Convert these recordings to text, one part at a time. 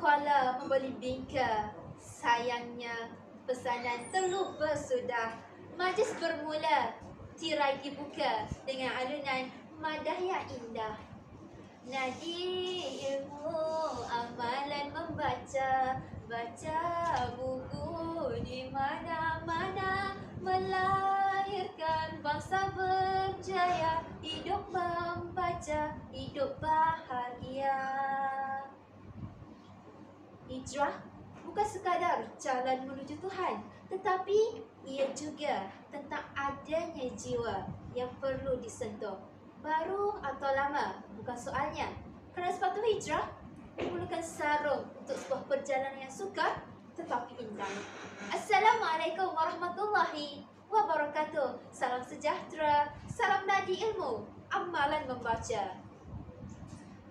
Kuala membeli bingka. Sayangnya pesanan terlupa sudah. Majlis bermula, tirai dibuka dengan alunan madah yang indah. Nadi ilmu amalan membaca, baca buku di mana-mana, melahirkan bangsa berjaya, hidup membaca, hidup bahagia. Hijrah bukan sekadar jalan menuju Tuhan, tetapi ia juga tentang adanya jiwa yang perlu disentuh. Baru atau lama bukan soalnya, kerana sepatu hijrah memerlukan sarung untuk sebuah perjalanan yang sukar tetapi indah. Assalamualaikum warahmatullahi wabarakatuh. Salam sejahtera, salam nadi ilmu, amalan membaca.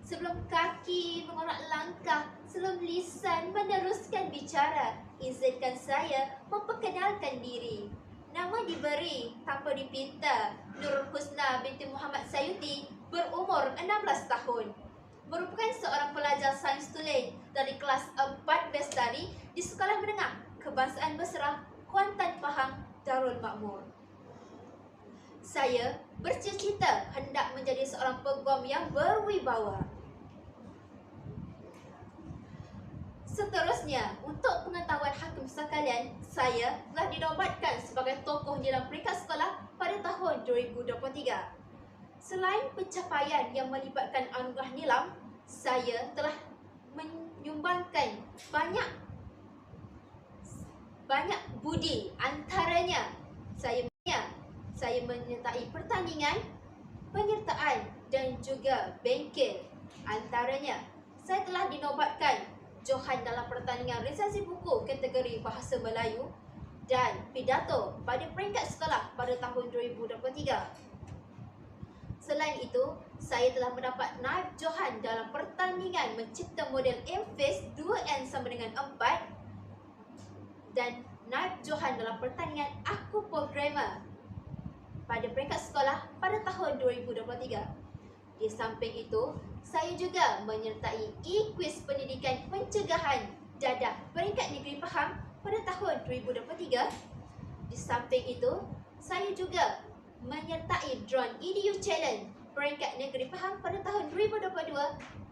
Sebelum kaki mengorak langkah, sebelum lisan meneruskan bicara, izinkan saya memperkenalkan diri. Nama diberi tanpa dipinta. Nurul Husna binti Muhammad Sayuti, berumur 16 tahun. Merupakan seorang pelajar sains tulen dari kelas 4 Bestari di Sekolah Menengah Kebangsaan Besra Kuantan Pahang, Darul Makmur. Saya bercita-cita hendak menjadi seorang peguam yang berwibawa. Seterusnya, untuk pengetahuan hakim sekalian, saya telah dinobatkan sebagai tokoh dalam peringkat sekolah pada tahun 2023. Selain pencapaian yang melibatkan anugerah nilam, saya telah menyumbangkan banyak budi. Antaranya, saya menyertai pertandingan, penyertaan dan juga bengkel. Antaranya, saya telah dinobatkan Johan dalam pertandingan resensi buku kategori Bahasa Melayu dan pidato pada peringkat sekolah pada tahun 2023. Selain itu, saya telah mendapat naib Johan dalam pertandingan mencipta model M-Face 2N sama dengan 4 dan naib Johan dalam pertandingan Aku Programmer pada peringkat sekolah pada tahun 2023. Di samping itu, saya juga menyertai e-quiz pendidikan pencegahan dadah peringkat negeri Pahang pada tahun 2023. Di samping itu, saya juga menyertai Drone EDU Challenge peringkat negeri Pahang pada tahun 2022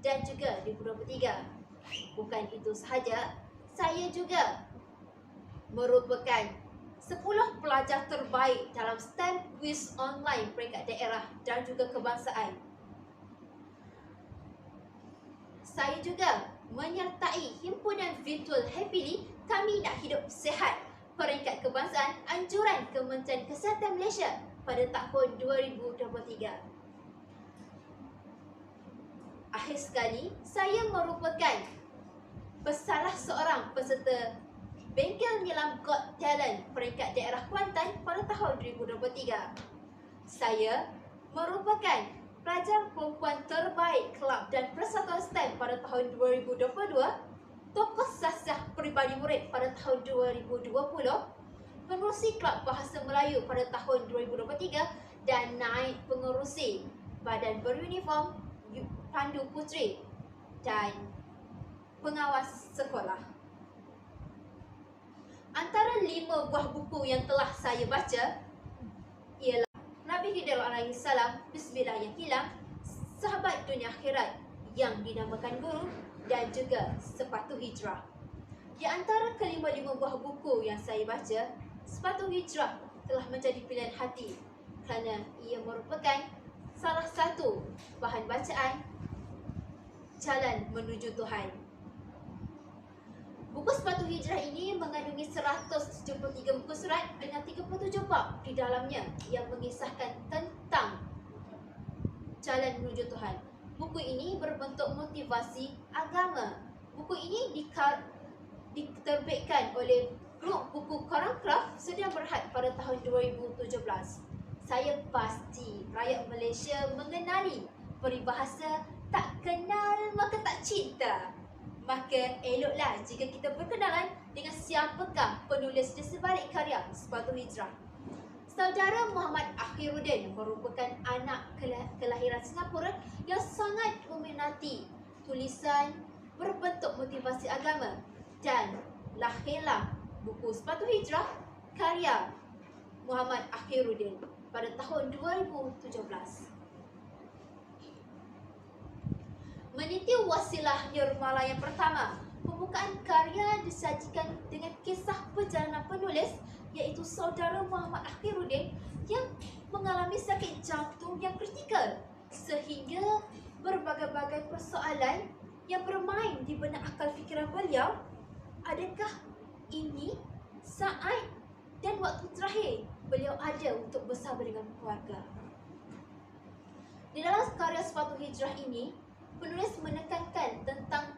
dan juga 2023. Bukan itu sahaja, saya juga merupakan 10 pelajar terbaik dalam STEM quiz online peringkat daerah dan juga kebangsaan. Saya juga menyertai himpunan virtual Happily Kami Nak Hidup Sehat peringkat kebangsaan anjuran Kementerian Kesihatan Malaysia pada tahun 2023. Akhir sekali, saya merupakan salah seorang peserta Bengkel Nilam Got Talent peringkat daerah Kuantan pada tahun 2023. Saya merupakan pelajar perempuan terbaik kelab dan persatuan STEM pada tahun 2022, tokoh sasiah peribadi murid pada tahun 2020, pengerusi kelab Bahasa Melayu pada tahun 2023 dan naib pengerusi badan beruniform Pandu Puteri dan pengawas sekolah. Antara 5 buah buku yang telah saya baca ialah Nabi Khidir alaihi salam, Bismillah yang hilang, Sahabat Dunia Akhirat yang dinamakan Guru dan juga Sepatu Hijrah. Di antara kelima-lima buah buku yang saya baca, Sepatu Hijrah telah menjadi pilihan hati kerana ia merupakan salah satu bahan bacaan jalan menuju Tuhan. Buku Sepatu Hijrah ini mengandungi 173 buku surat dengan 37 bab di dalamnya yang mengisahkan tentang jalan menuju Tuhan. Buku ini berbentuk motivasi agama. Buku ini diterbitkan oleh grup buku Quran Craft Sedia Berhad pada tahun 2017. Saya pasti rakyat Malaysia mengenali peribahasa tak kenal maka tak cinta. Maka eloklah jika kita berkenalan dengan siapakah penulis di sebalik karya Sepatu Hijrah. Saudara Muhammad Akhiruddin merupakan anak kelahiran Singapura yang sangat meminati tulisan berbentuk motivasi agama, dan lahirlah buku Sepatu Hijrah karya Muhammad Akhiruddin pada tahun 2017. Meniti wasilah Nirmala yang pertama, pembukaan karya disajikan dengan kisah perjalanan penulis iaitu saudara Muhammad Akhiruddin yang mengalami sakit jantung yang kritikal sehingga berbagai-bagai persoalan yang bermain di benak akal fikiran beliau. Adakah ini saat dan waktu terakhir beliau ada untuk bersama dengan keluarga? Di dalam karya Sepatu Hijrah ini, penulis menekankan tentang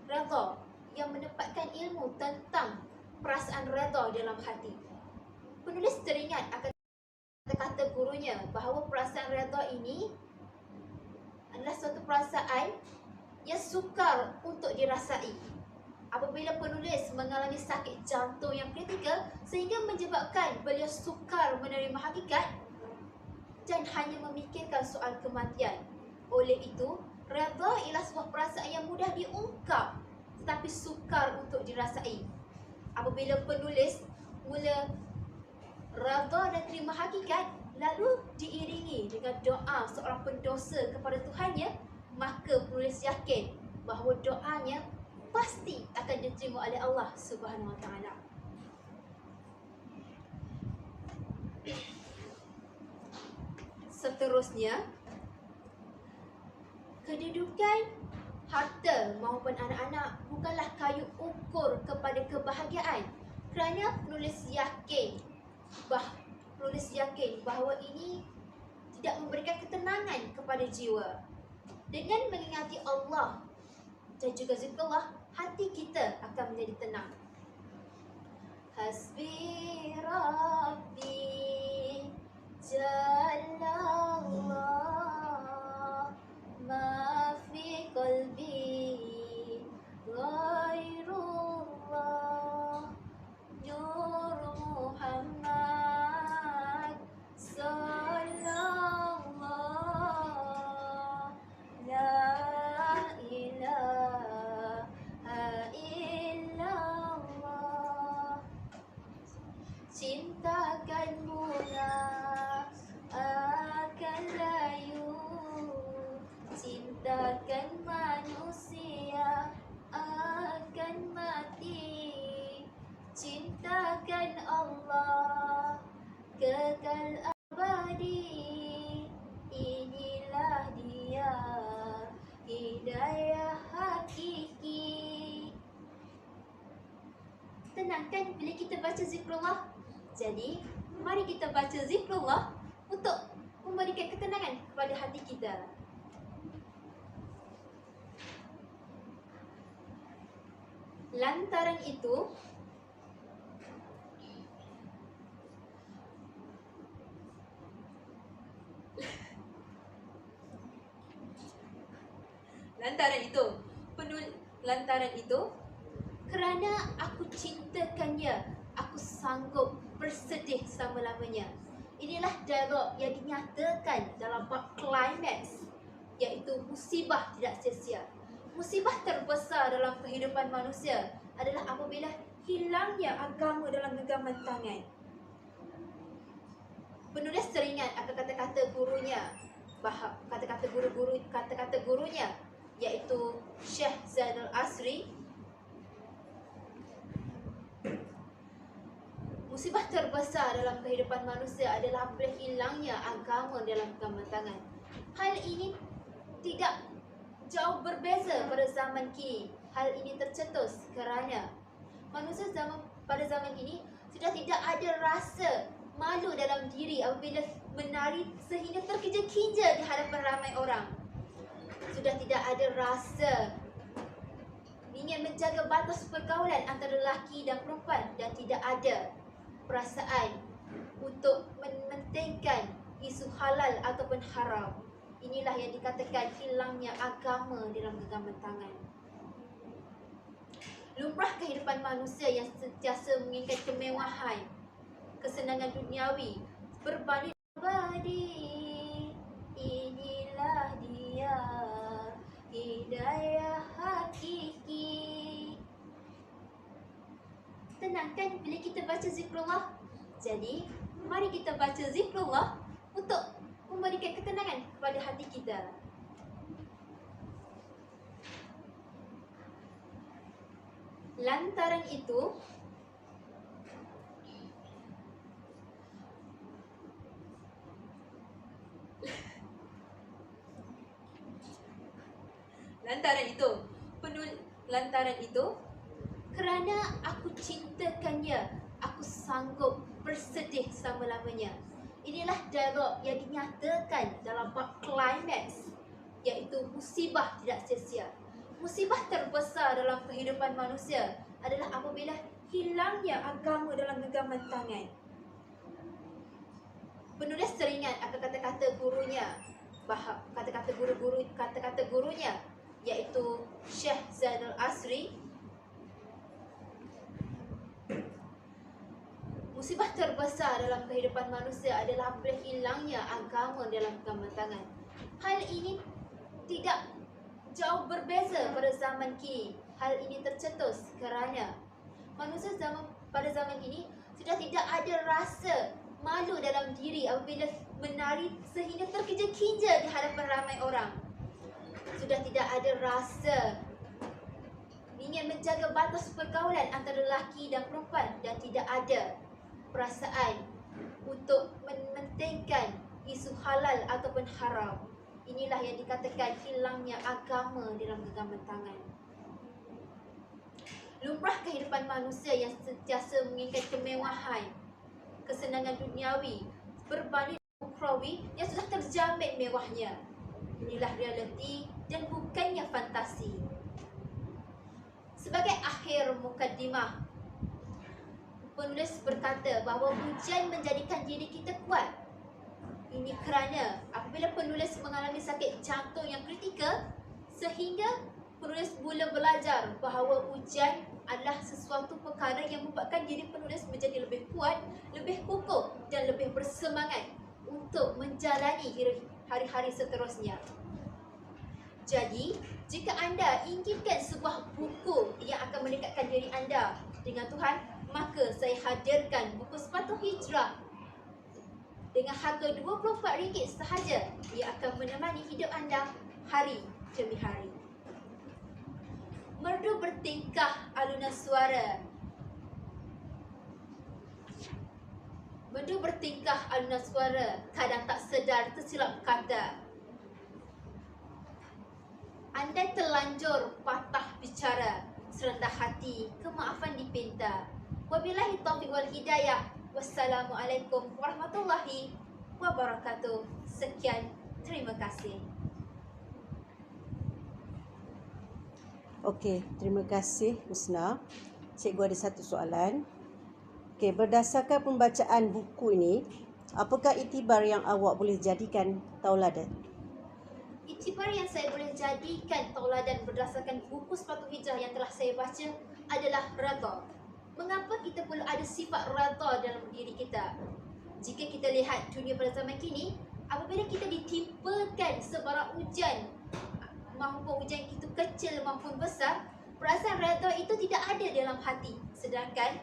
redha yang menempatkan ilmu tentang perasaan redha dalam hati. Penulis teringat akan kata-kata gurunya bahawa perasaan redha ini adalah suatu perasaan yang sukar untuk dirasai. Apabila penulis mengalami sakit jantung yang kritikal sehingga menyebabkan beliau sukar menerima hakikat dan hanya memikirkan soal kematian. Oleh itu, redha ialah sebuah perasaan yang mudah diungkap tetapi sukar untuk dirasai. Apabila penulis mula redha dan terima hakikat, lalu diiringi dengan doa seorang pendosa kepada Tuhannya, maka penulis yakin bahawa doanya pasti akan diterima oleh Allah Subhanahu Wa Taala. Seterusnya, kedudukan, harta maupun anak-anak bukanlah kayu ukur kepada kebahagiaan, kerana penulis yakin bahawa ini tidak memberikan ketenangan kepada jiwa. Dengan mengingati Allah dan juga zikrullah, hati kita akan menjadi tenang. Hasbi Rabbi Jalallah ma fi qalbi ghairullah Nur Muhammad sallallahu la ilaha illallah. Cintakanmu akan layu, cintakan manusia akan mati, cintakan Allah kekal abadi. Inilah dia hidayah hakiki. Tenang kan bila kita baca zikrullah? Jadi, mari kita baca zikrullah untuk memberikan ketenangan kepada hati kita. Lantaran itu, lantaran itu, kerana aku cintakannya, aku sanggup bersedih selama-lamanya. Inilah dialog yang dinyatakan dalam bab klimaks, iaitu musibah tidak sia-sia. Musibah terbesar dalam kehidupan manusia adalah apabila hilangnya agama dalam genggaman tangan. Penulis teringat akan kata-kata gurunya, kata-kata gurunya iaitu Syekh Zainul Asri. Musibah terbesar dalam kehidupan manusia adalah apabila hilangnya agama dalam genggaman tangan. Hal ini tidak jauh berbeza pada zaman kini. Hal ini tercetus kerana manusia pada zaman ini sudah tidak ada rasa malu dalam diri apabila menari sehingga terkinja-kinja di hadapan ramai orang. Sudah tidak ada rasa ingin menjaga batas pergaulan antara lelaki dan perempuan, dan tidak ada perasaan untuk mementingkan isu halal ataupun haram. Inilah yang dikatakan hilangnya agama dalam genggaman tangan. Lumrah kehidupan manusia yang sentiasa menginginkan kemewahan, kesenangan duniawi berbanding abadi. Inilah dia hidayah tenang kan bila kita baca zikrullah? Jadi, mari kita baca zikrullah untuk memberikan ketenangan kepada hati kita. Lantaran itu, lantaran itu, kerana aku cintakannya, aku sanggup bersedih selama-lamanya. Inilah dialog yang dinyatakan dalam bab klimaks, iaitu musibah tidak sia-sia. Musibah terbesar dalam kehidupan manusia adalah apabila hilangnya agama dalam genggaman tangan. Penulis teringat akan kata-kata gurunya, kata-kata gurunya, iaitu Syekh Zainul Asri. Musibah terbesar dalam kehidupan manusia adalah apabila hilangnya agama dalam genggaman tangan. Hal ini tidak jauh berbeza pada zaman kini. Hal ini tercetus kerana manusia pada zaman kini sudah tidak ada rasa malu dalam diri apabila menari sehingga terkeja-keja di hadapan ramai orang. Sudah tidak ada rasa ingin menjaga batas pergaulan antara lelaki dan perempuan, dan tidak ada perasaan untuk mementingkan isu halal ataupun haram. Inilah yang dikatakan hilangnya agama dalam genggaman tangan. Lumrah kehidupan manusia yang sentiasa menginginkan kemewahan, kesenangan duniawi berbanding ukhrawi yang sudah terjamin mewahnya. Inilah realiti dan bukannya fantasi. Sebagai akhir mukaddimah, penulis berkata bahawa ujian menjadikan diri kita kuat. Ini kerana apabila penulis mengalami sakit jantung yang kritikal, sehingga penulis mula belajar bahawa ujian adalah sesuatu perkara yang membuatkan diri penulis menjadi lebih kuat, lebih kukuh dan lebih bersemangat untuk menjalani hari-hari seterusnya. Jadi, jika anda inginkan sebuah buku yang akan mendekatkan diri anda dengan Tuhan, maka saya hadirkan buku Sepatu Hijrah dengan harga RM24 sahaja. Ia akan menemani hidup anda hari demi hari. Merdu bertingkah alunan suara. Merdu bertingkah alunan suara, kadang tak sedar tersilap kata. Andai terlanjur patah bicara, serendah hati, kemaafan dipinta. Wabillahi taufiq wal hidayah. Wassalamualaikum warahmatullahi wabarakatuh. Sekian, terima kasih. Okey, terima kasih Husna. Cikgu ada satu soalan. Okey, berdasarkan pembacaan buku ini, apakah iktibar yang awak boleh jadikan tauladan? Iktibar yang saya boleh jadikan tauladan berdasarkan buku Sepatu Hijrah yang telah saya baca adalah redha. Mengapa kita perlu ada sifat redha dalam diri kita? Jika kita lihat dunia pada zaman kini, apabila kita ditimpakan sebarang ujian, maupun ujian itu kecil maupun besar, perasaan redha itu tidak ada dalam hati. Sedangkan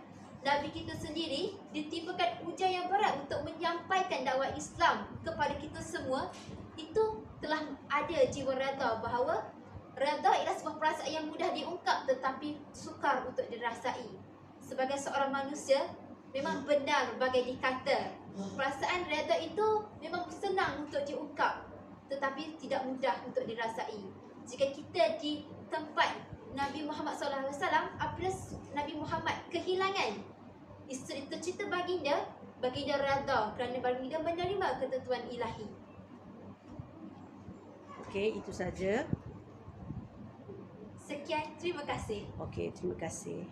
Nabi kita sendiri ditimpakan ujian yang berat untuk menyampaikan dakwah Islam kepada kita semua. Itu telah ada jiwa redha, bahawa redha ialah sebuah perasaan yang mudah diungkap tetapi sukar untuk dirasai. Sebagai seorang manusia, memang benar bagai dikata, perasaan redha itu memang senang untuk diungkap tetapi tidak mudah untuk dirasai. Jika kita di tempat Nabi Muhammad SAW, apabila Nabi Muhammad kehilangan isteri tercinta baginda redha kerana baginda menerima ketentuan ilahi. Okey, itu saja. Sekian, terima kasih. Okey, terima kasih.